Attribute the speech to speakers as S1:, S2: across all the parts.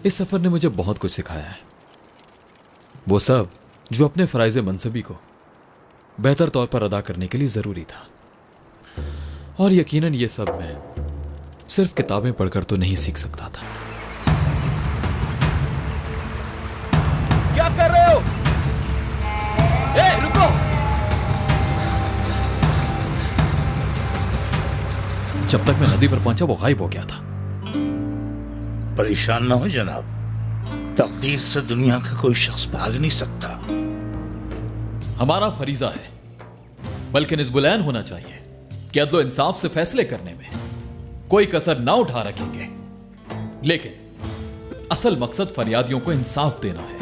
S1: इस सफर ने मुझे बहुत कुछ सिखाया है, वो सब जो अपने फराइज़ मनसबी को बेहतर तौर पर अदा करने के लिए जरूरी था। और यकीनन ये सब मैं सिर्फ किताबें पढ़कर तो नहीं सीख सकता था। क्या कर रहे हो? रुको! जब तक मैं नदी पर पहुंचा वो गायब हो गया था।
S2: परेशान ना हो जनाब, तकदीर से दुनिया का कोई शख्स भाग नहीं सकता।
S1: हमारा फरीजा है, बल्कि निस्बुलैन होना चाहिए कि अदलो इंसाफ से फैसले करने में कोई कसर ना उठा रखेंगे। लेकिन असल मकसद फरियादियों को इंसाफ देना है।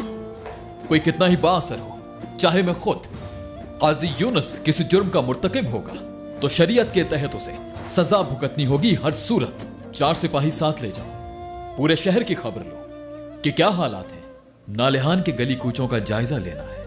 S1: कोई कितना ही बाअसर हो, चाहे मैं खुद काजी यूनुस किसी जुर्म का मुर्तकिब होगा तो शरीयत के तहत उसे सजा भुगतनी होगी हर सूरत। 4 सिपाही साथ ले जाओ, पूरे शहर की खबर लो कि क्या हालात हैं। नालेहान के गली कूचों का जायजा लेना है।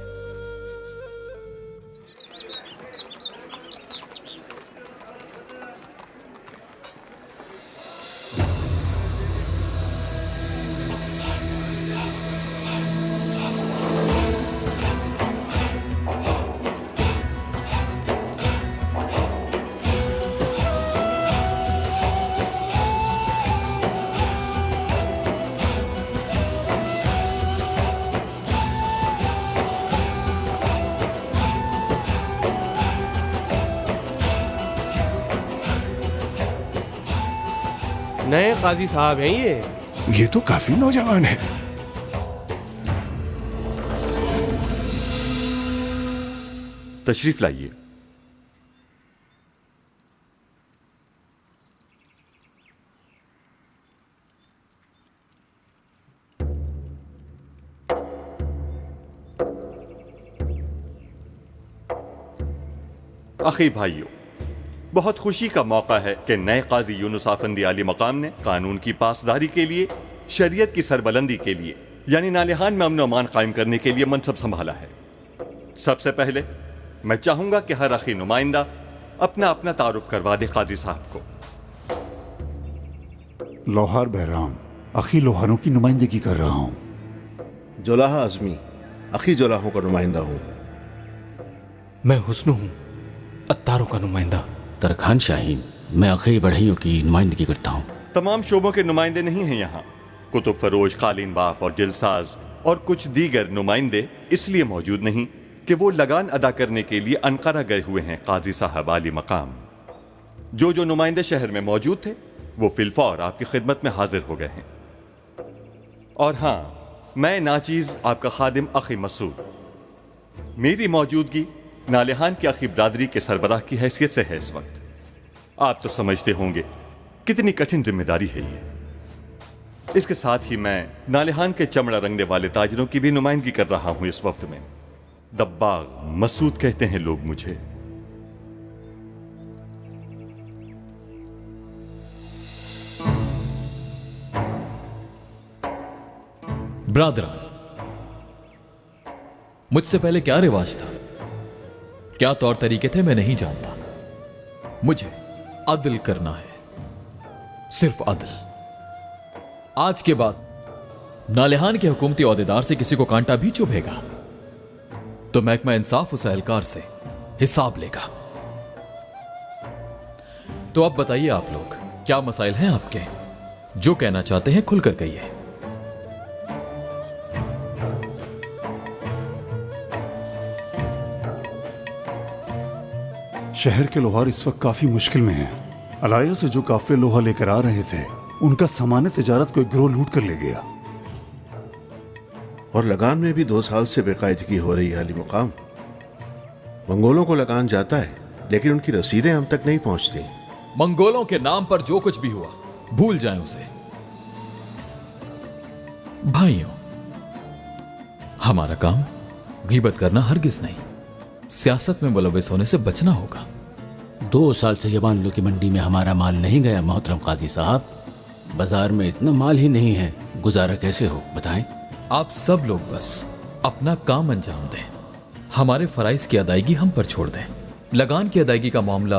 S3: नए काजी साहब हैं
S4: ये तो काफी नौजवान है।
S5: तशरीफ लाइए। आखिर भाइयों, बहुत खुशी का मौका है कि नए काजी यूनुस आफंदी आली मकाम ने कानून की पासदारी के लिए, शरीयत की सरबलंदी के लिए, यानी नालेहान में अमन अमान कायम करने के लिए मनसब संभाला है। सबसे पहले मैं चाहूंगा कि हर अखी नुमाइंदा अपना अपना तारुफ करवा दे काजी साहब को।
S4: लोहार बहराम, अखी लोहारों की नुमाइंदगी कर रहा हूँ।
S6: जुलाहा आजमी, अखी जुलाहों का नुमाइंदा हूँ।
S7: मैं हुस्न हूँ, अत्तारों का नुमाइंदा।
S8: तरखान शाहीन, मैं अखी बढ़इयों की नुमाइंदगी करता हूँ।
S5: तमाम शोबों के नुमाइंदे नहीं हैं यहाँ। कुतुब फरोश, कालीन बाफ और दिलसाज और कुछ दीगर नुमाइंदे इसलिए मौजूद नहीं कि वो लगान अदा करने के लिए अनकारा गए हुए हैं काजी साहब आली मकाम। जो नुमाइंदे शहर में मौजूद थे वो फिलफौर आपकी खिदमत में हाजिर हो गए हैं। और हाँ, मैं नाचीज आपका खादिम अखी मसूद, मेरी मौजूदगी नालेहान की अखी बरादरी के सरबराह की हैसियत से है इस वक्त। आप तो समझते होंगे कितनी कठिन जिम्मेदारी है ये। इसके साथ ही मैं नालेहान के चमड़ा रंगने वाले ताजरों की भी नुमाइंदगी कर रहा हूं इस वक्त में। दब्बाग मसूद कहते हैं लोग मुझे।
S1: ब्रादरान, मुझसे पहले क्या रिवाज था, क्या तौर तरीके थे, मैं नहीं जानता। मुझे अदल करना है, सिर्फ अदल। आज के बाद नालेहान के हुकूमती ओहदेदार से किसी को कांटा भी चुभेगा तो महकमा इंसाफ उस एहलकार से हिसाब लेगा। तो अब बताइए आप लोग, क्या मसाइल हैं आपके? जो कहना चाहते हैं खुलकर कहिए।
S4: शहर के लोहार इस वक्त काफी मुश्किल में हैं। अलाया से जो काफिले लोहा लेकर आ रहे थे, उनका सामान तिजारत को एक गिरोह लूट कर ले गया।
S6: और लगान में भी 2 साल से बेकायदगी हो रही है आली मुकाम। मंगोलों को लगान जाता है लेकिन उनकी रसीदें हम तक नहीं पहुंचती।
S1: मंगोलों के नाम पर जो कुछ भी हुआ भूल जाएं उसे। भाइयों, हमारा काम गीबत करना हरगिज नहीं, सियासत में मुलविस होने से बचना होगा।
S8: 2 साल से यबानलो की मंडी में हमारा माल नहीं गया मोहतरम काजी साहब। बाजार में इतना माल ही नहीं है, गुजारा कैसे हो बताएं?
S1: आप सब लोग बस अपना काम अंजाम दें, हमारे फराइज की अदायगी हम पर छोड़ दें। लगान की अदायगी का मामला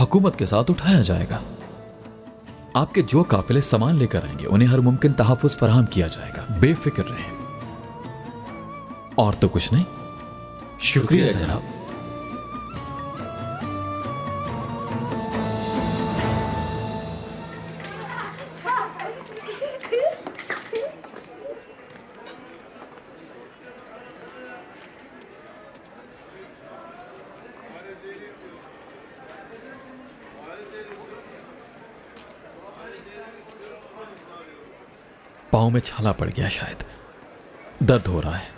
S1: हुकूमत के साथ उठाया जाएगा। आपके जो काफिले सामान लेकर आएंगे उन्हें हर मुमकिन तहफ़्फ़ुज़ फराहम किया जाएगा। बेफिक्र रहें। और तो कुछ नहीं।
S8: शुक्रिया जनाब।
S1: पाँव में छाला पड़ गया, शायद दर्द हो रहा है।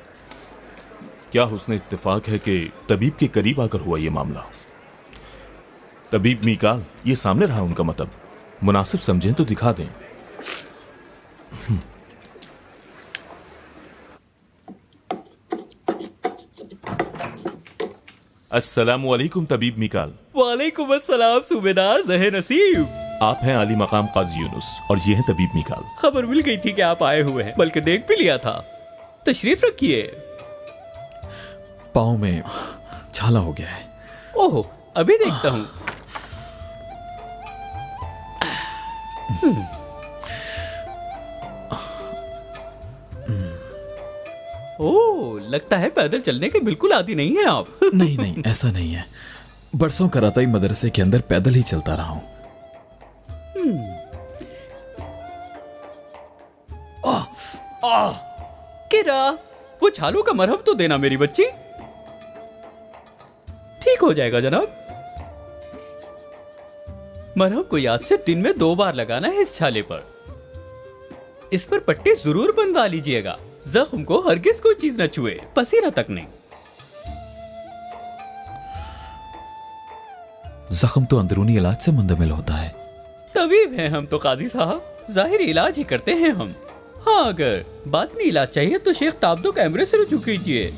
S9: क्या हुस्न इत्तेफाक है कि तबीब के करीब आकर हुआ यह मामला। तबीब मीकाल, ये सामने रहा उनका मतलब, मुनासिब समझें तो दिखा दें। अस्सलामु अलैकुम तबीब मीकाल।
S10: वालेकुम अस्सलाम सूबेदार ज़हे नसीब।
S9: आप हैं आली मकाम काजी यूनुस और ये हैं तबीब मीकाल।
S10: खबर मिल गई थी कि आप आए हुए हैं, बल्कि देख भी लिया था। तशरीफ रखिए।
S1: पाँव में छाला हो गया है।
S10: ओह, अभी देखता हूँ। ओह, लगता है पैदल चलने के बिल्कुल आदी नहीं है आप।
S1: नहीं नहीं, ऐसा नहीं है। बरसों कराताई मदरसे के अंदर पैदल ही चलता रहा हूं।
S10: किरा, वो छालों का मरहम तो देना मेरी बच्ची। ठीक हो जाएगा जनाब। मरहम को याद से दिन में 2 बार लगाना है इस छाले पर। इस पर पट्टी जरूर बनवा लीजिएगा। जख्म को हरगिज कोई चीज न छुए, पसीना तक नहीं।
S1: जख्म तो अंदरूनी इलाज से मुंदमिल होता है।
S10: तबीब हैं हम तो काजी साहब, जाहिरी इलाज ही करते हैं हम। हाँ, अगर बातनी इलाज चाहिए तो शेख ताबदो कैमरे से रुजू कीजिए।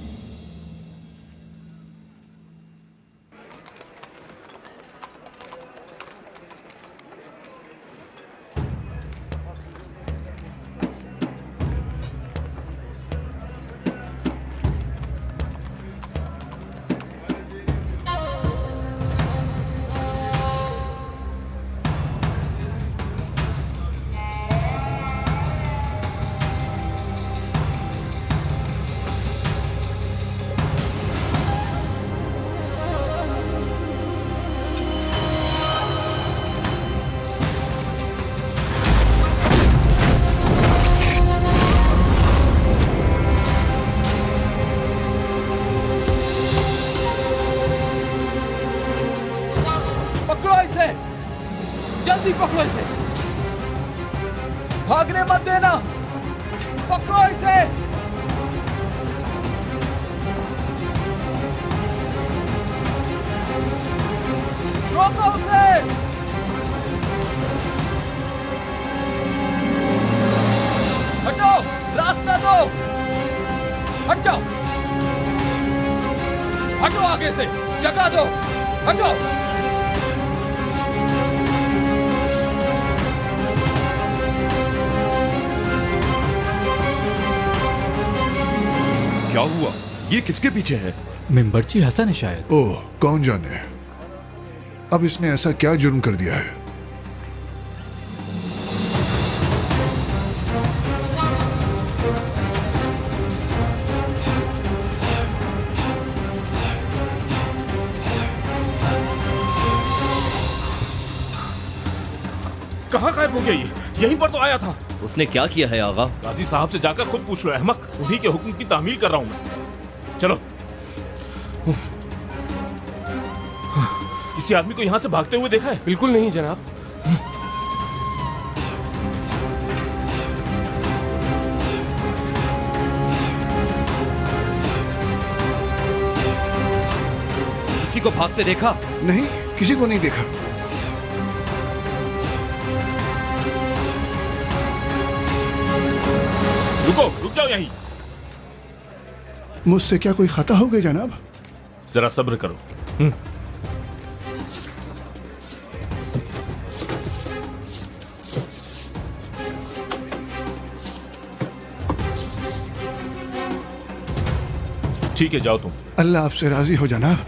S1: जल्दी पकड़ो इसे, भागने मत देना, पकड़ो इसे। रोको उसे। हटो, रास्ता दो, हट जाओ, हटो आगे से, जगह दो, हटो।
S11: क्या हुआ? ये किसके पीछे है?
S7: मिंबरची हसन है शायद।
S11: ओह, कौन जाने। अब इसने ऐसा क्या जुर्म कर दिया है?
S9: कहाँ गायब हो गया ये? यहीं पर तो आया था।
S12: उसने क्या किया है आगा?
S9: गाजी साहब से जाकर खुद पूछ लो अहमक, उन्हीं के हुक्म की तामील कर रहा हूं मैं। चलो। किसी आदमी को यहां से भागते हुए देखा है?
S3: बिल्कुल नहीं जनाब।
S12: किसी को भागते देखा?
S11: नहीं, किसी को नहीं देखा।
S9: रुक जाओ यहीं।
S11: मुझसे क्या कोई खता हो गई जनाब?
S9: जरा सब्र करो। ठीक है, जाओ तुम।
S11: अल्लाह आपसे राजी हो जनाब।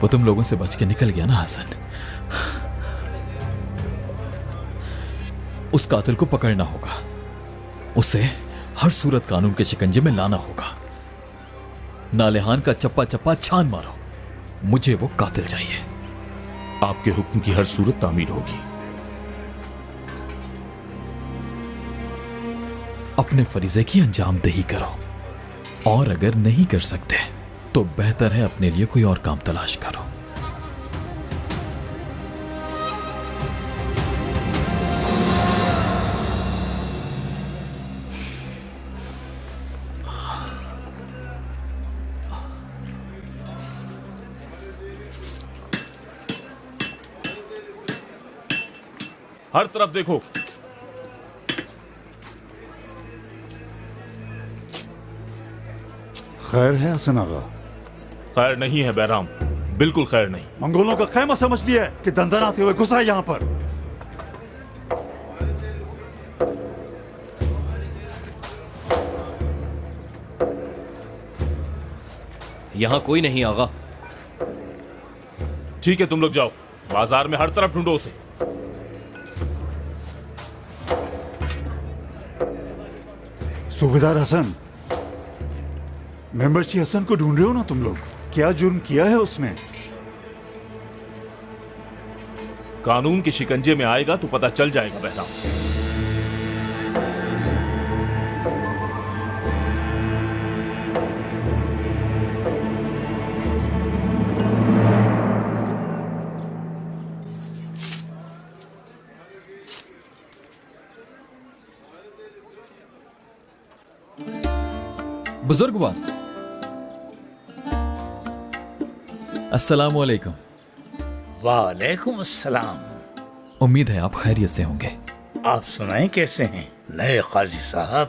S1: वो तुम लोगों से बच के निकल गया ना हसन। उस कातिल को पकड़ना होगा, उसे हर सूरत कानून के शिकंजे में लाना होगा। नालेहान का चप्पा चप्पा छान मारो, मुझे वो कातिल चाहिए।
S9: आपके हुक्म की हर सूरत तामील होगी।
S1: अपने फरीजे की अंजामदही करो, और अगर नहीं कर सकते तो बेहतर है अपने लिए कोई और काम तलाश करो।
S9: हर तरफ देखो।
S4: खैर है हसन आगा?
S9: खैर नहीं है बैराम, बिल्कुल खैर नहीं।
S4: मंगोलों का खैमा समझ लिया है कि दंदनाते हुए घुसा है यहां पर।
S12: यहां कोई नहीं आगा।
S9: ठीक है, तुम लोग जाओ, बाजार में हर तरफ ढूंढो उसे।
S4: सूबेदार हसन, मेंबरशी हसन को ढूंढ रहे हो ना तुम लोग? क्या जुर्म किया है उसने?
S9: कानून के शिकंजे में आएगा तो पता चल जाएगा बहराम।
S1: बुजुर्गवान, अस्सलाम वालेकुम।
S2: वालेकुम अस्सलाम।
S1: उम्मीद है आप खैरियत से होंगे।
S2: आप सुनाएं कैसे हैं नए काजी साहब?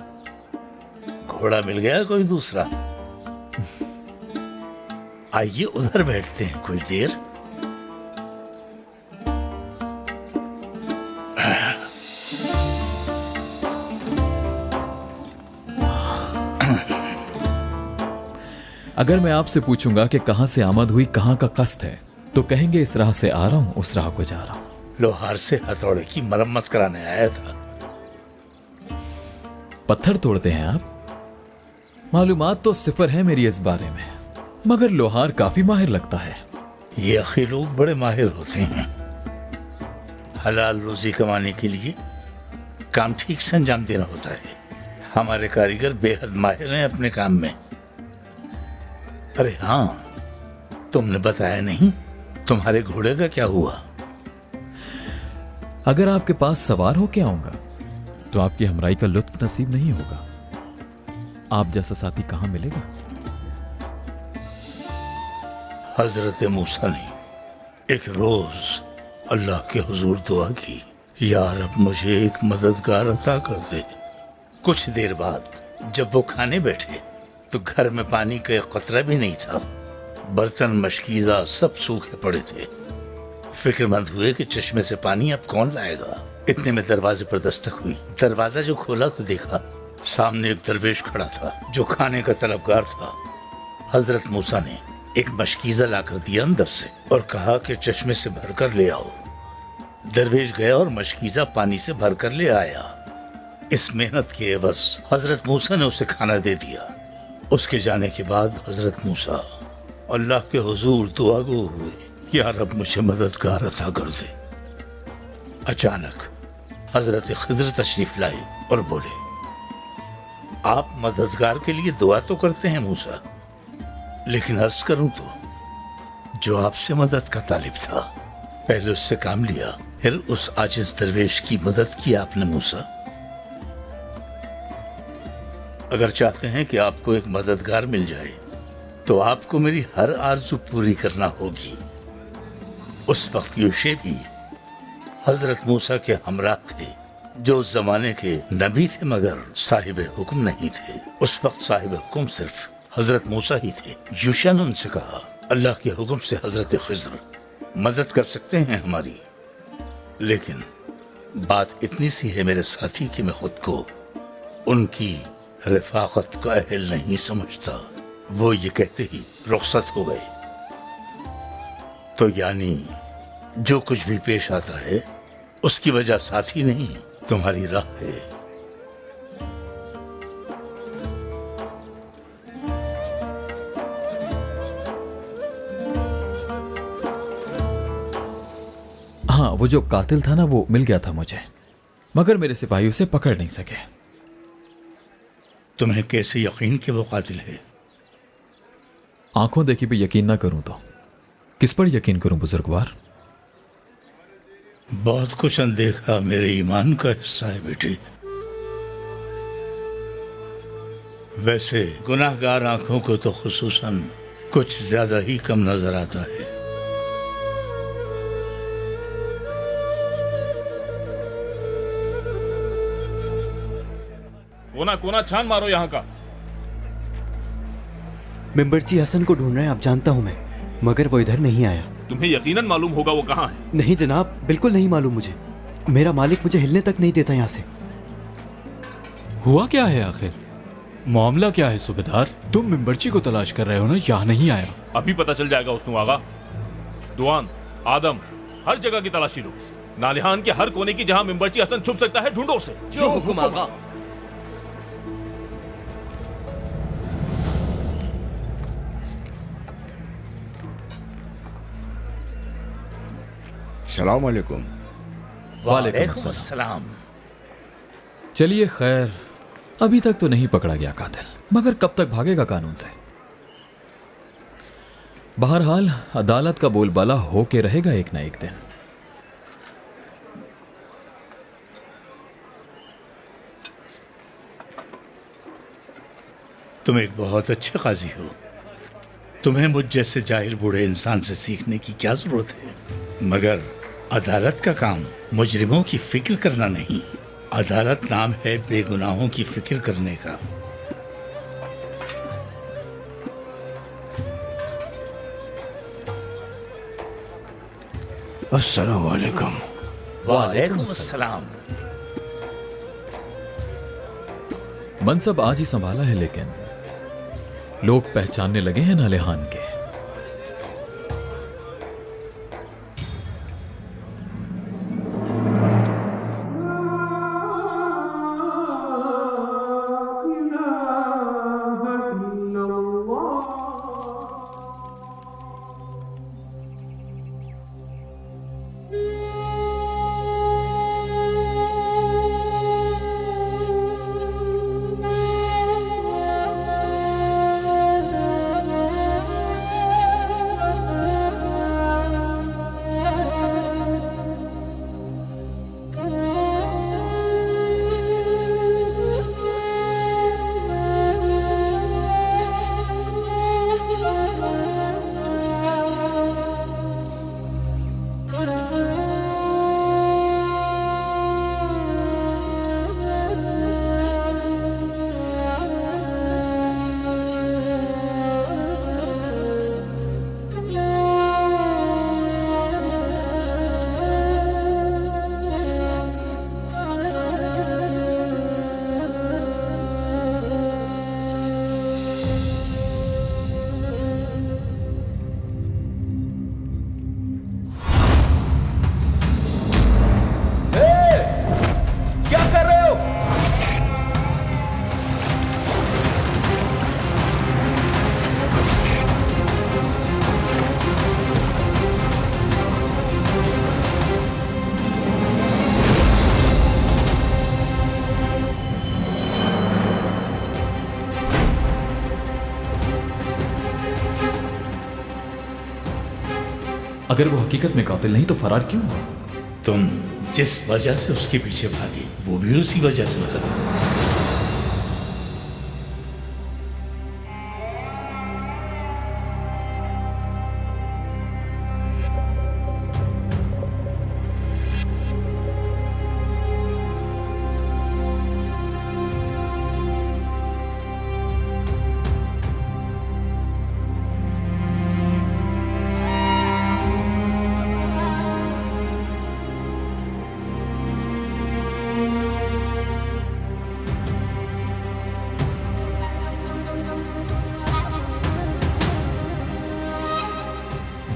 S2: घोड़ा मिल गया कोई दूसरा? आइए उधर बैठते हैं कुछ देर।
S1: अगर मैं आपसे पूछूंगा कि कहां से आमद हुई, कहां का कस्त है, तो कहेंगे इस राह से आ रहा हूं, उस राह को जा रहा हूं।
S2: लोहार से हथौड़े की मरम्मत कराने आया था।
S1: पत्थर तोड़ते हैं आप? मालूमात तो सिफर है मेरी इस बारे में, मगर लोहार काफी माहिर लगता है।
S2: ये अखी लोग बड़े माहिर होते हैं। हलाल रोजी कमाने के लिए काम ठीक से अंजाम देना होता है। हमारे कारीगर बेहद माहिर हैं अपने काम में। अरे हाँ, तुमने बताया नहीं तुम्हारे घोड़े का क्या हुआ?
S1: अगर आपके पास सवार होके आऊंगा तो आपकी हमराई का लुत्फ नसीब नहीं होगा। आप जैसा साथी कहां मिलेगा?
S2: हजरत मूसा ने एक रोज अल्लाह के हुजूर दुआ की, यार अब मुझे एक मददगार अता कर दे। कुछ देर बाद जब वो खाने बैठे तो घर में पानी का एक कतरा भी नहीं था। बर्तन, मशकीज़ा सब सूखे पड़े थे। फिक्रमंद हुए कि चश्मे से पानी अब कौन लाएगा। इतने में दरवाजे पर दस्तक हुई। दरवाजा जो खोला तो देखा सामने एक दरवेश खड़ा था जो खाने का तलबगार था। हजरत मूसा ने एक मशकीज़ा लाकर दिया अंदर से और कहा कि चश्मे से भरकर ले आओ। दरवेश गया और मशकीज़ा पानी से भरकर ले आया। इस मेहनत के एवज हजरत मूसा ने उसे खाना दे दिया। उसके जाने के बाद हजरत मूसा अल्लाह के हुजूर दुआगो हुए, यार अब मुझे मददगार अता कर दे। अचानक हजरत खिज़र तशरीफ लाए और बोले, आप मददगार के लिए दुआ तो करते हैं मूसा, लेकिन अर्ज करूं तो जो आपसे मदद का तालिब था पहले उससे काम लिया, फिर उस आजिज दरवेश की मदद की आपने मूसा। अगर चाहते हैं कि आपको एक मददगार मिल जाए तो आपको मेरी हर आरज़ू पूरी करना होगी। उस वक्त यूशे भी हजरत मूसा के हमराह थे जो उस जमाने के नबी थे मगर साहिब हुक्म नहीं थे। उस वक्त साहिब हुक्म सिर्फ हजरत मूसा ही थे। यूशा ने उनसे कहा, अल्लाह के हुक्म से हजरत खिज़र मदद कर सकते हैं हमारी, लेकिन बात इतनी सी है मेरे साथी कि मैं खुद को उनकी रिफाकत का अहल नहीं समझता। वो ये कहते ही रुखसत हो गए। तो यानी जो कुछ भी पेश आता है उसकी वजह साथी नहीं, तुम्हारी राह है।
S1: हाँ, वो जो कातिल था ना, वो मिल गया था मुझे, मगर मेरे सिपाही उसे पकड़ नहीं सके।
S2: तुम्हें कैसे यकीन कि वो कातिल है?
S1: आंखों देखी पे यकीन ना करूं तो किस पर यकीन करूं बुजुर्गवार?
S2: बहुत कुछ अनदेखा मेरे ईमान का हिस्सा है बेटी। वैसे गुनाहगार आंखों को तो खुसूसन कुछ ज्यादा ही कम नजर आता है।
S9: कोना कोना छान मारो यहाँ का।
S13: मिंबरची हसन को ढूंढ रहे हैं, आप जानता हूं मैं, मगर वो इधर नहीं आया।
S9: तुम्हें यकीनन मालूम होगा वो कहाँ है?
S13: नहीं जनाब, बिल्कुल नहीं मालूम मुझे। मेरा मालिक मुझे हिलने तक नहीं देता यहाँ से।
S7: हुआ क्या है आखिर? मामला क्या है सूबेदार? तुम मिंबरची को तलाश कर रहे हो ना, यहाँ नहीं आया।
S9: अभी पता चल जाएगा उसनु आगा। दुआन, आदम, हर जगह की तलाशी लो। नालिहान के हर कोने की जहाँ मिंबरची हसन छुप सकता है, ढूंढो उसे।
S12: जो हुक्म आगा।
S14: सलाम अलैकुम।
S1: वालेकुम अस्सलाम। चलिए खैर, अभी तक तो नहीं पकड़ा गया कातिल, मगर कब तक भागेगा कानून से? बहरहाल अदालत का बोलबाला हो के रहेगा एक ना एक दिन।
S2: तुम एक बहुत अच्छे काजी हो। तुम्हें मुझ जैसे जाहिल बूढ़े इंसान से सीखने की क्या जरूरत है? मगर अदालत का काम मुजरिमों की फिक्र करना नहीं, अदालत नाम है बेगुनाहों की फिक्र करने का।
S14: अस्सलाम वालेकुम।
S2: वालेकुम अस्सलाम।
S1: मनसब आज ही संभाला है, लेकिन लोग पहचानने लगे हैं नालिहान के। अगर वो हकीकत में कातिल नहीं तो फरार क्यों हुआ?
S2: तुम जिस वजह से उसके पीछे भागे वो भी उसी वजह से बता दो।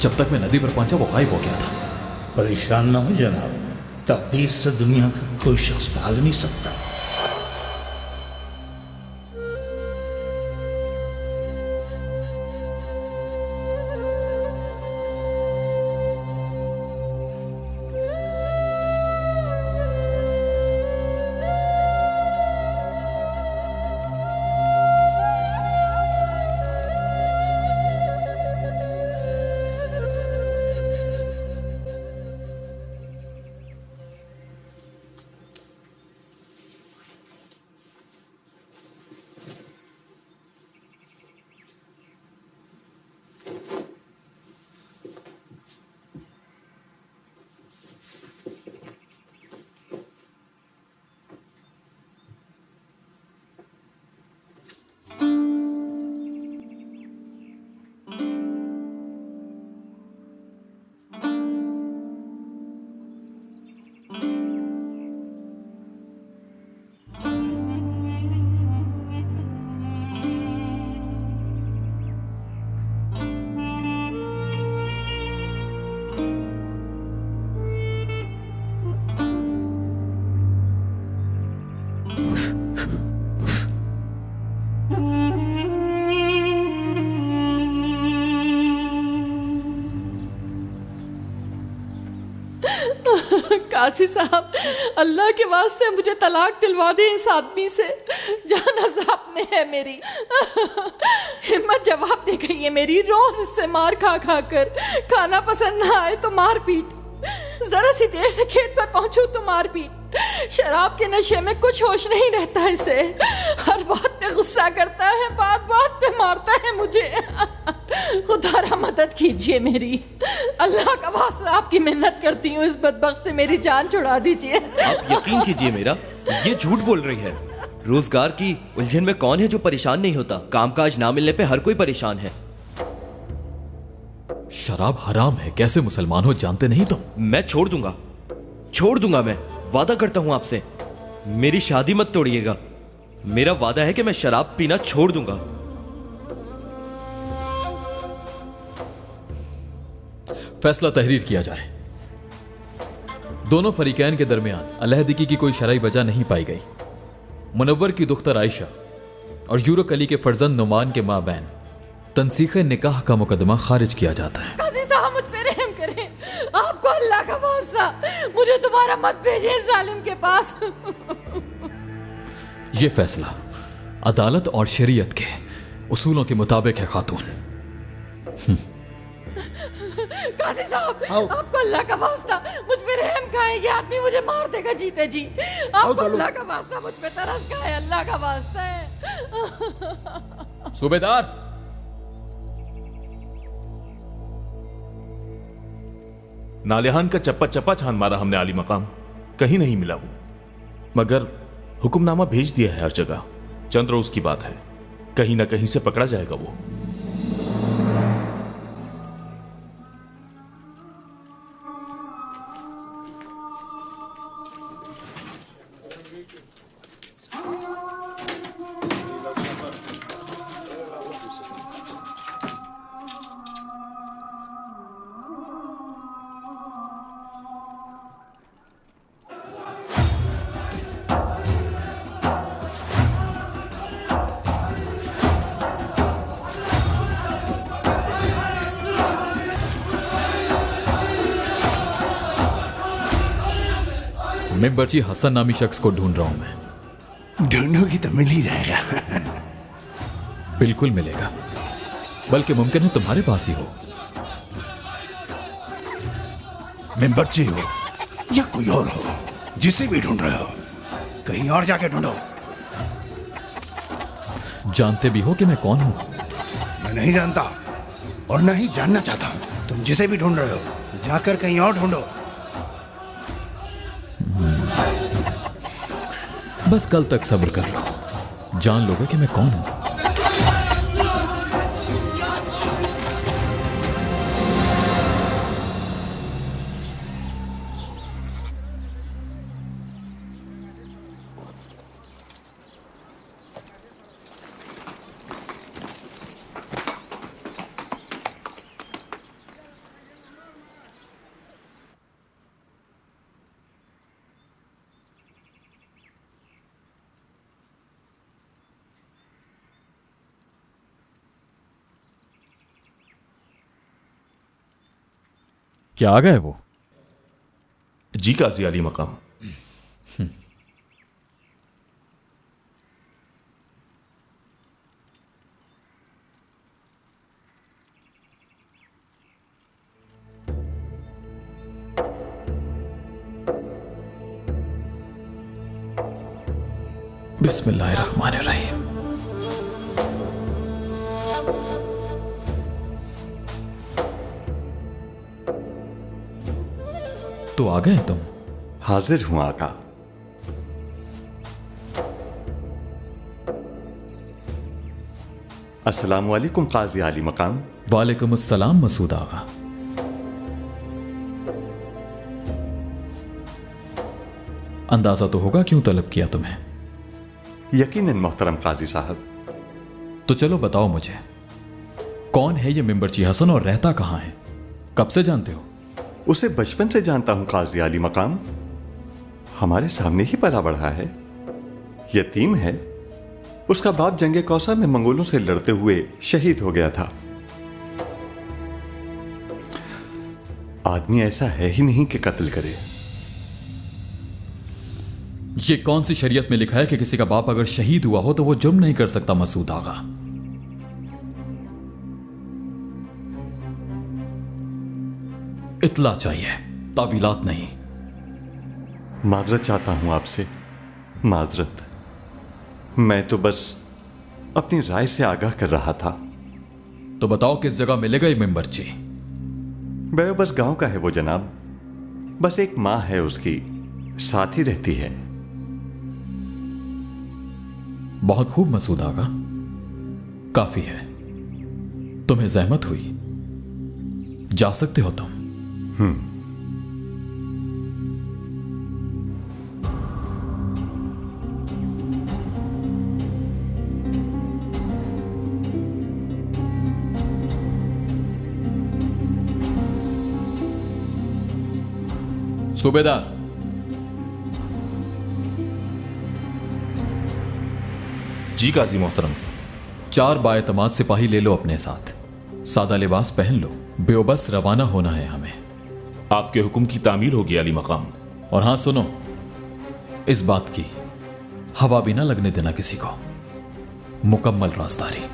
S1: जब तक मैं नदी पर पहुंचा वो गायब हो गया था।
S2: परेशान ना हो जनाब, तकदीर से दुनिया का कोई शख्स भाग नहीं सकता।
S15: काजी साहब, अल्लाह के वास्ते मुझे तलाक दिलवा दें इस आदमी से। जान अज़ाब में है मेरी। हिम्मत जवाब दे गई है मेरी। रोज इससे मार खा खा कर, खाना पसंद ना आए तो मार पीट, जरा सी देर से खेत पर पहुंचूं तो मार पीट। शराब के नशे में कुछ होश नहीं रहता इसे। हर बात पे गुस्सा करता है, बात बात पे मारता है मुझे। खुदा मदद कीजिए मेरी। अल्लाह का वास्ता आपकी मिन्नत करती हूँ, इस बदबख्त से मेरी जान छुड़ा दीजिए।
S12: आप यकीन कीजिए मेरा, ये झूठ बोल रही है। रोजगार की उलझन में कौन है जो परेशान नहीं होता? कामकाज ना मिलने पे हर कोई परेशान है।
S1: शराब हराम है, कैसे मुसलमान हो जानते नहीं तुम?
S12: मैं छोड़ दूंगा मैं, वादा करता हूं आपसे। मेरी शादी मत तोड़िएगा। मेरा वादा है कि मैं शराब पीना छोड़ दूंगा।
S1: फैसला तहरीर किया जाए। दोनों फरीकैन के दरमियान अलहदगी की कोई शरई वजह नहीं पाई गई। मुनव्वर की दुख्तर आयशा और यूरक अली के फर्जंद नुमान के माबैन तनसीख निकाह का मुकदमा खारिज किया जाता है।
S15: काजी साहब, मुझ पे रहम करें, आपको अल्लाह का वास्ता मुझे दोबारा मत भेजें इस जालिम के पास।
S1: यह फैसला अदालत और शरीयत के उसूलों के मुताबिक है खातून।
S15: काजी साहब, आपको अल्लाह का वास्ता मुझ पे रहम खाए, ये आदमी मुझे मार देगा जीते जी। आपको अल्लाह का वास्ता मुझ पे तरस खाए, अल्लाह का वास्ता है।
S1: सूबेदार,
S9: नालिहान का चप्पा चप्पा छान मारा हमने आली मकाम, कहीं नहीं मिला वो। मगर हुक्मनामा भेज दिया है हर जगह। चंद रोज की बात है, कहीं ना कहीं से पकड़ा जाएगा वो।
S1: मेंबरची हसन नामी शख्स को ढूंढ रहा हूं मैं।
S14: ढूंढोगी तो मिल ही जाएगा।
S1: बिल्कुल मिलेगा, बल्कि मुमकिन है तुम्हारे पास ही हो।
S14: मेंबरची हो या कोई और हो, जिसे भी ढूंढ रहे हो, कहीं और जाके ढूंढो।
S1: जानते भी हो कि मैं कौन हूं?
S14: मैं नहीं जानता और न ही जानना चाहता हूं। तुम जिसे भी ढूंढ रहे हो, जाकर कहीं और ढूंढो।
S1: बस कल तक सब्र कर लो, जान लोगे कि मैं कौन हूं। क्या आ गए वो?
S9: जी काजी आली मकाम।
S1: बिस्मिल्लाहिर्रहमानिर्रहीम। तो आ गए तुम?
S5: हाजिर हूं आका। अस्सलाम वालेकुम काजी आली मकाम।
S1: वालेकुम अस्सलाम मसूद आगा। अंदाजा तो होगा क्यों तलब किया तुम्हें?
S5: यकीनन मोहतरम काजी साहब।
S1: तो चलो बताओ मुझे, कौन है ये मिंबरची हसन और रहता कहां है? कब से जानते हो?
S5: उसे बचपन से जानता हूं काजी आली मकाम। हमारे सामने ही पला बढ़ा है। यतीम है। उसका बाप जंगे कौसा में मंगोलों से लड़ते हुए शहीद हो गया था। आदमी ऐसा है ही नहीं कि कत्ल करे।
S1: ये कौन सी शरीयत में लिखा है कि किसी का बाप अगर शहीद हुआ हो तो वो जुर्म नहीं कर सकता मसूद आगा? इतला चाहिए, तावीलात नहीं।
S5: माजरत चाहता हूं आपसे, माजरत। मैं तो बस अपनी राय से आगाह कर रहा था।
S1: तो बताओ किस जगह मिलेगा ये मिंबरची?
S5: बस गांव का है वो जनाब। बस एक माँ है उसकी, साथ ही रहती है।
S1: बहुत खूब मसूद आगा, काफी है। तुम्हें जहमत हुई, जा सकते हो तुम। सूबेदार,
S9: जी काजी मोहतरम।
S1: 4 बाएतमाद सिपाही ले लो अपने साथ। सादा लिबास पहन लो, बेबस रवाना होना है हमें।
S9: आपके हुक्म की तामील होगी आली मकाम।
S1: और हां सुनो, इस बात की हवा भी ना लगने देना किसी को। मुकम्मल राजदारी।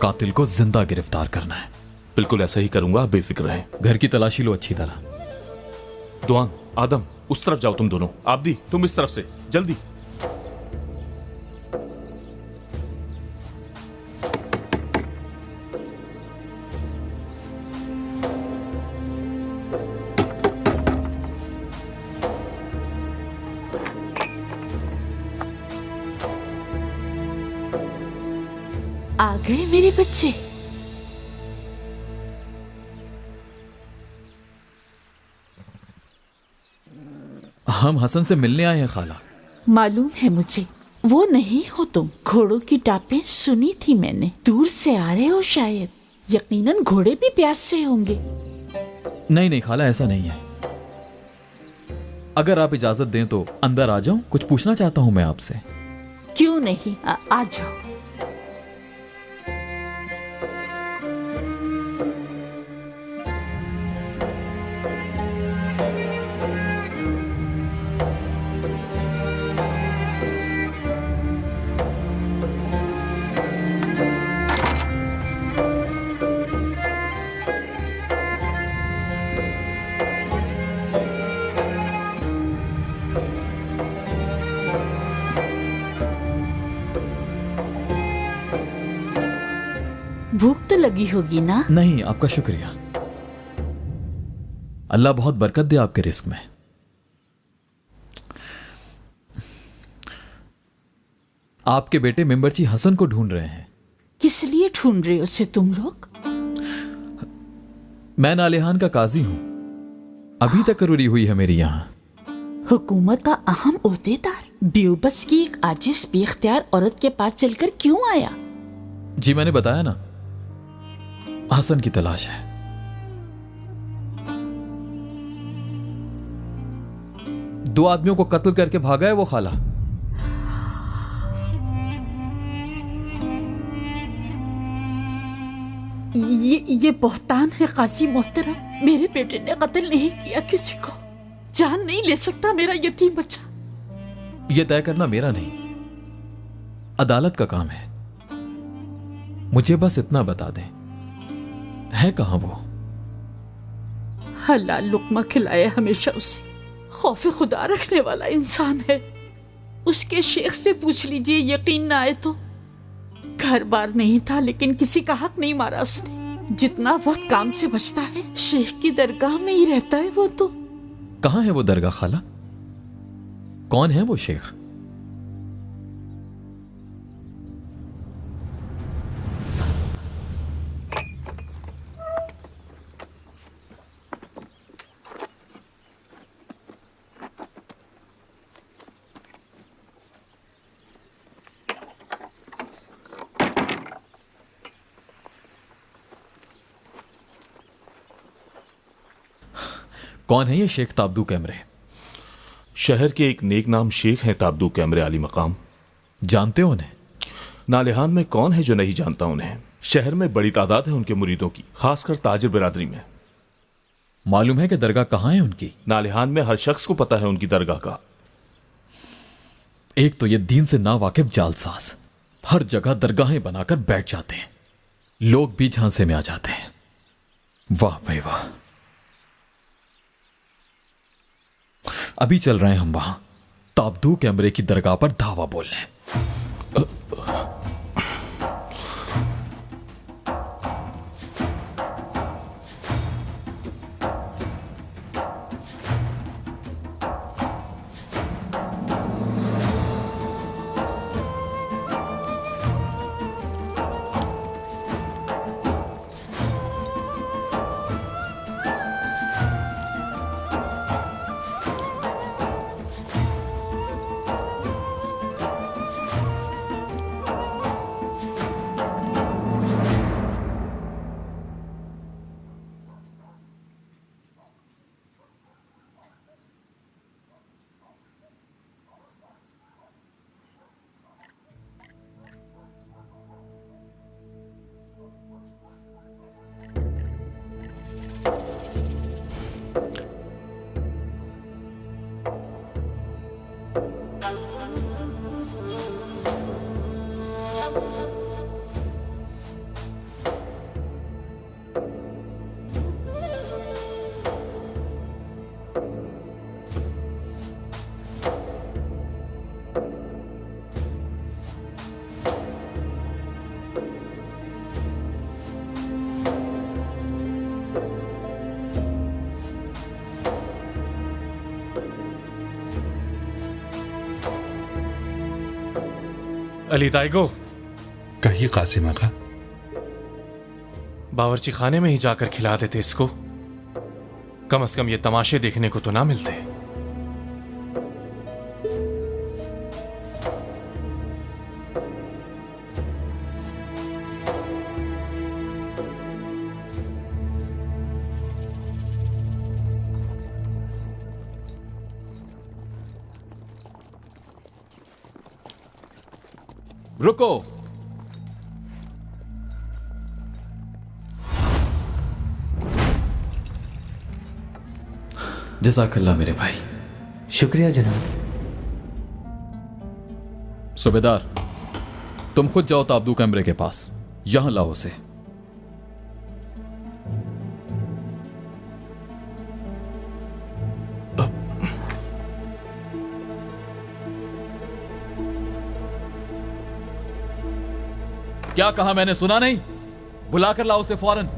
S1: कातिल को जिंदा गिरफ्तार करना है।
S9: बिल्कुल ऐसा ही करूंगा, आप बेफिक्र रहें।
S1: घर की तलाशी लो अच्छी तरह।
S9: दुआन, आदम, उस तरफ जाओ तुम दोनों। आबदी, तुम इस तरफ से, जल्दी।
S15: आ गए मेरे बच्चे।
S1: हम हसन से मिलने आए हैं खाला।
S15: मालूम है मुझे, वो नहीं हो तुम। घोड़ों की टापें सुनी थी मैंने। दूर से आ रहे हो शायद। यकीनन घोड़े भी प्यास से होंगे।
S1: नहीं नहीं खाला, ऐसा नहीं है। अगर आप इजाजत दें तो अंदर आ जाऊं, कुछ पूछना चाहता हूं मैं आपसे।
S15: क्यों क्यों नहीं, आ जाओ। भूख तो लगी होगी ना?
S1: नहीं, आपका शुक्रिया। अल्लाह बहुत बरकत दे आपके रिस्क में। आपके बेटे मेंबरची हसन को ढूंढ रहे हैं।
S15: किस लिए ढूंढ रहे हो उसे तुम लोग?
S1: मैं नालेहान का काजी हूं। अभी तक करूरी हुई है मेरी यहां।
S15: हुकूमत का अहम ओहदेदार बेबस की एक आजिज बेख्तियार औरत के पास चलकर क्यों आया?
S1: जी मैंने बताया ना, हसन की तलाश है। दो आदमियों को कत्ल करके भागा है वो खाला।
S15: ये बहतान है काजी मोहतरम। मेरे बेटे ने कत्ल नहीं किया किसी को। जान नहीं ले सकता मेरा यतीम बच्चा।
S1: यह तय करना मेरा नहीं, अदालत का काम है। मुझे बस इतना बता दें, है कहां वो?
S15: हलाल लुकमा खिलाए हमेशा उसे। खौफ खुदा रखने वाला इंसान है। उसके शेख से पूछ लीजिए, यकीन ना आए तो। घर बार नहीं था लेकिन किसी का हक नहीं मारा उसने। जितना वक्त काम से बचता है शेख की दरगाह में ही रहता है वो तो।
S1: कहां है वो दरगाह खाला? कौन है वो शेख? कौन है ये शेख ताबदू कैमरे?
S9: शहर के एक नेक नाम शेख हैं ताबदू कैमरे आली मकाम।
S1: जानते हो उन्हें?
S9: नालेहान में कौन है जो नहीं जानता उन्हें। शहर में बड़ी तादाद है उनके मुरीदों की, खासकर ताजिर बिरादरी में।
S1: मालूम है कि दरगाह कहां है उनकी?
S9: नालेहान में हर शख्स को पता है उनकी दरगाह का।
S1: एक तो ये दीन से ना वाकिफ जालसाज हर जगह दरगाहें बनाकर बैठ जाते हैं। लोग भी झांसे में आ जाते हैं। वाह भाई वाह। अभी चल रहे हैं हम वहां ताबदू कैमरे की दरगाह पर धावा बोलने।
S16: अली ताइगो।
S17: कहिए कासिम आका।
S16: बावर्ची खाने में ही जाकर खिला देते इसको। कम से कम ये तमाशे देखने को तो ना मिलते।
S1: रुको। जज़ाकल्लाह मेरे भाई।
S13: शुक्रिया जनाब।
S1: सूबेदार, तुम खुद जाओ ताबदू कमरे के पास, यहां लाओ उसे। क्या कहा मैंने, सुना नहीं? बुलाकर लाओ उसे फौरन।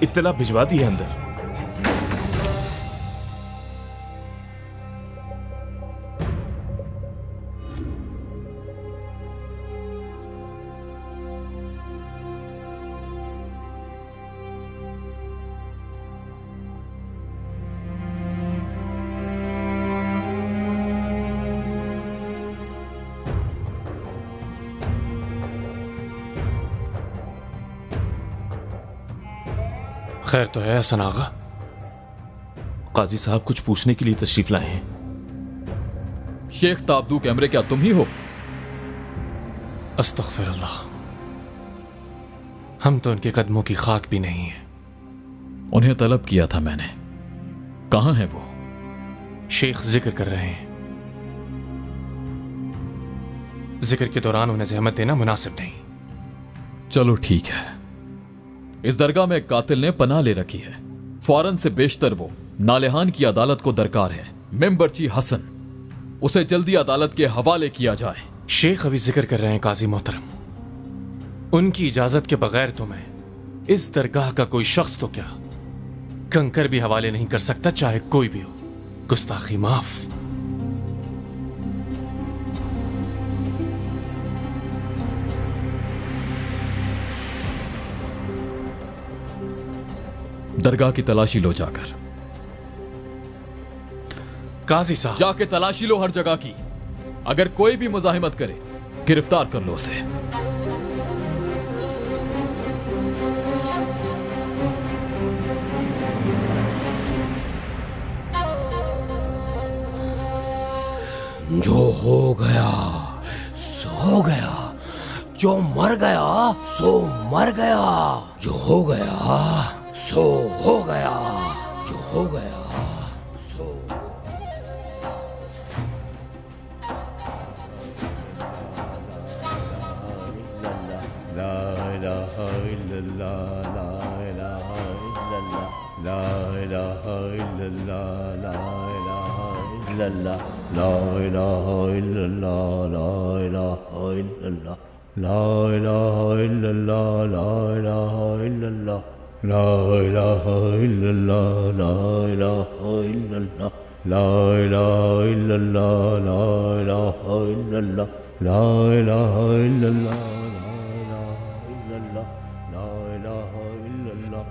S9: इत्तला भिजवा दी है अंदर।
S16: खैर तो है हसन आगा?
S9: काजी साहब कुछ पूछने के लिए तशरीफ लाए हैं।
S1: शेख ताबदू कैमरे क्या तुम ही हो?
S16: अस्तगफिरुल्लाह, हम तो उनके कदमों की खाक भी नहीं है।
S1: उन्हें तलब किया था मैंने, कहां है वो?
S16: शेख जिक्र कर रहे हैं। जिक्र के दौरान उन्हें जहमत देना मुनासिब नहीं।
S1: चलो ठीक है। इस दरगाह में एक कातिल ने पनाह ले रखी है, फौरन से बेशतर वो नालेहान की अदालत को दरकार है। मेंबरची हसन, उसे जल्दी अदालत के हवाले किया जाए।
S16: शेख अभी जिक्र कर रहे हैं काजी मोहतरम, उनकी इजाजत के बगैर तो मैं इस दरगाह का कोई शख्स तो क्या कंकर भी हवाले नहीं कर सकता, चाहे कोई भी हो। गुस्ताखी माफ।
S1: दरगाह की तलाशी लो जाकर।
S16: काजी साहब,
S1: जाके तलाशी लो हर जगह की। अगर कोई भी मुजाहिमत करे गिरफ्तार कर लो उसे।
S18: जो हो गया सो गया, जो मर गया सो मर गया, जो हो गया सो हो गया, जो हो गया सो।
S2: ला इलाहा इल्लल्लाह, ला इलाहा इल्लल्लाह, ला इलाहा इल्लल्लाह, ला इलाहा इल्लल्लाह, ला इलाहा इल्लल्लाह, ला इलाहा इल्लल्लाह, ला इलाहा इल्लल्लाह, ला इलाहा इल्लल्लाह, ला इलाहा इल्लल्लाह, ला इलाहा इल्लल्लाह, ला इलाहा इल्लल्लाह, ला इलाहा इल्लल्लाह, ला इलाहा इल्लल्लाह, ला इलाहा इल्लल्लाह, ला इलाहा इल्लल्लाह,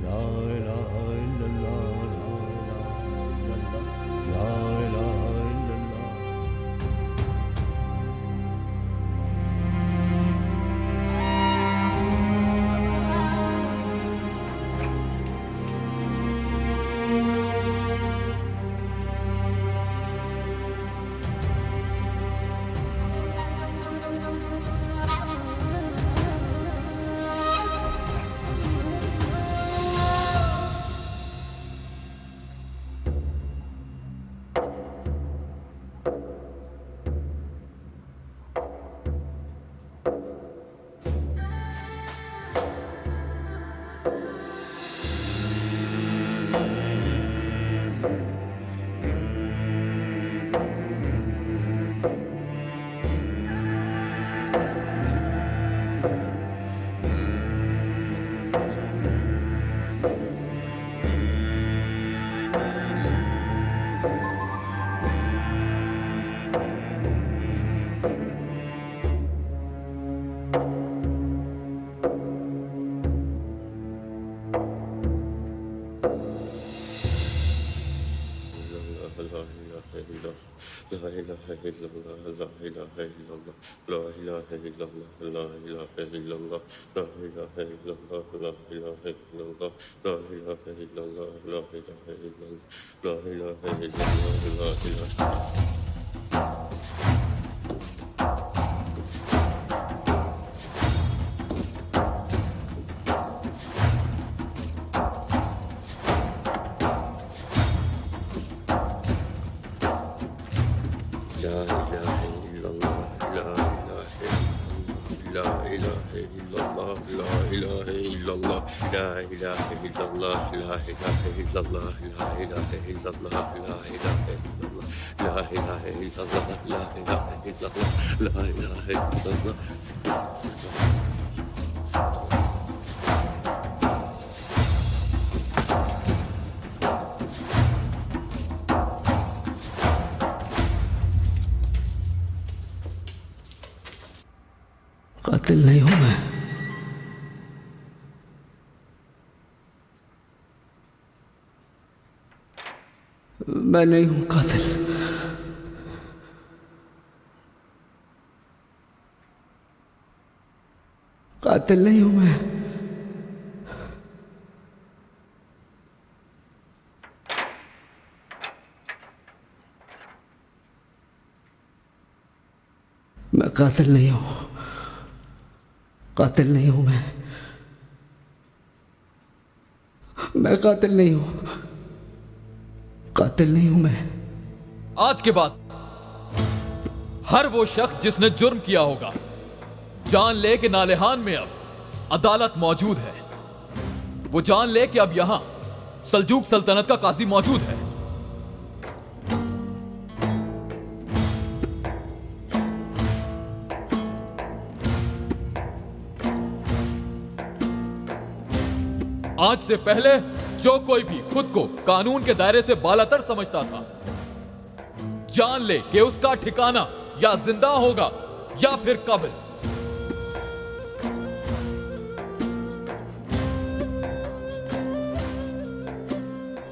S2: ला इलाहा इल्लल्लाह, ला इलाहा इल्लल्लाह।
S19: ला इलाहा इल्लल्लाह ला इलाहा इल्लल्लाह ला इलाहा इल्लल्लाह ला इलाहा इल्लल्लाह ला इलाहा इल्लल्लाह ला इलाहा इल्लल्लाह ला इलाहा इल्लल्लाह ला इलाहा इल्लल्लाह ला इलाहा इल्लल्लाह ला इलाहा
S18: कातिल नहीं हूं मैं नहीं हूं कातिल। कातिल नहीं हूं मैं। मैं कातिल नहीं हूं। कातिल नहीं हूं मैं कातिल नहीं हूं। कातिल नहीं हूं मैं।
S1: आज के बाद हर वो शख्स जिसने जुर्म किया होगा जान ले कि नालेहान में अब अदालत मौजूद है। वो जान ले कि अब यहां सल्जूक सल्तनत का काजी मौजूद है। आज से पहले जो कोई भी खुद को कानून के दायरे से बालातर समझता था जान ले कि उसका ठिकाना या जिंदा होगा या फिर कब्र।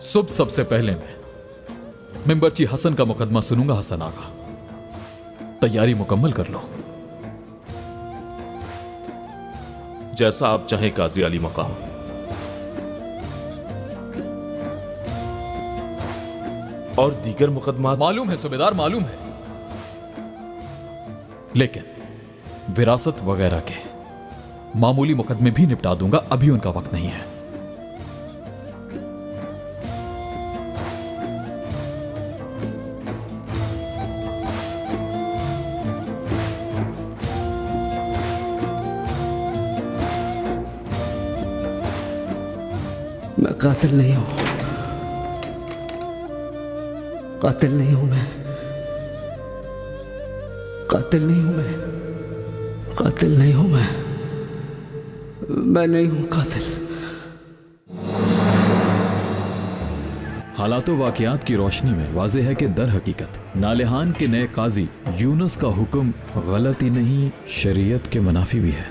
S1: सुबह सबसे पहले मैं मिंबरची हसन का मुकदमा सुनूंगा। हसन आगा, तैयारी मुकम्मल कर लो।
S9: जैसा आप चाहें काजी अली मकाम। और दीगर मुकदमा?
S1: मालूम है सूबेदार, मालूम है, लेकिन विरासत वगैरह के मामूली मुकदमे भी निपटा दूंगा। अभी उनका वक्त नहीं है।
S18: मैं कातिल नहीं हूं। कातिल नहीं हूं मैं। कातिल नहीं हूं मैं। कातिल नहीं हूं मैं नहीं हूं कातिल।
S1: हालातों वाकयात की रोशनी में वाज़ेह है कि दर हकीकत नालेहान के नए काजी यूनुस का हुक्म गलत ही नहीं शरीयत के मुनाफी भी है।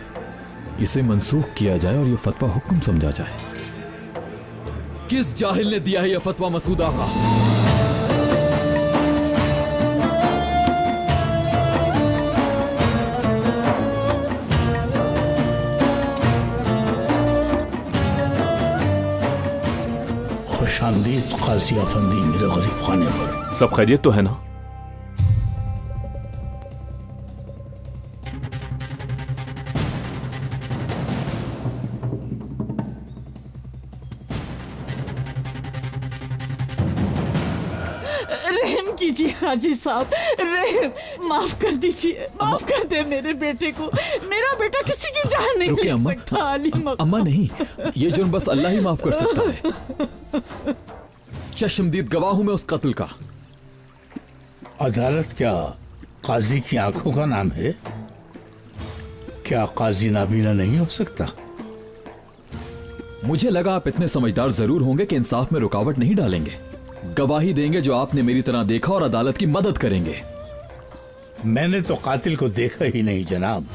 S1: इसे मंसूख किया जाए और यह फतवा हुक्म समझा जाए। किस जाहिल ने दिया है यह फतवा मसूद आका?
S2: खुशामदीद काजी अफंदी मेरे गरीब खाने पर।
S9: सब खैरियत तो है ना?
S15: रहम कीजिए हाजी साहब, रहम, माफ कर दीजिए, माफ कर दे मेरे बेटे को। मेरा बेटा किसी की जान नहीं ले सकता। अली मकाम।
S1: अम्मा नहीं, ये जुर्म बस अल्लाह ही माफ कर सकता है। चश्मदीद गवाह हूं मैं उस कत्ल का।
S2: अदालत क्या काजी की आंखों का नाम है? क्या काजी नाबीना नहीं हो सकता?
S1: मुझे लगा आप इतने समझदार जरूर होंगे कि इंसाफ में रुकावट नहीं डालेंगे, गवाही देंगे जो आपने मेरी तरह देखा और अदालत की मदद करेंगे।
S2: मैंने तो कातिल को देखा ही नहीं जनाब।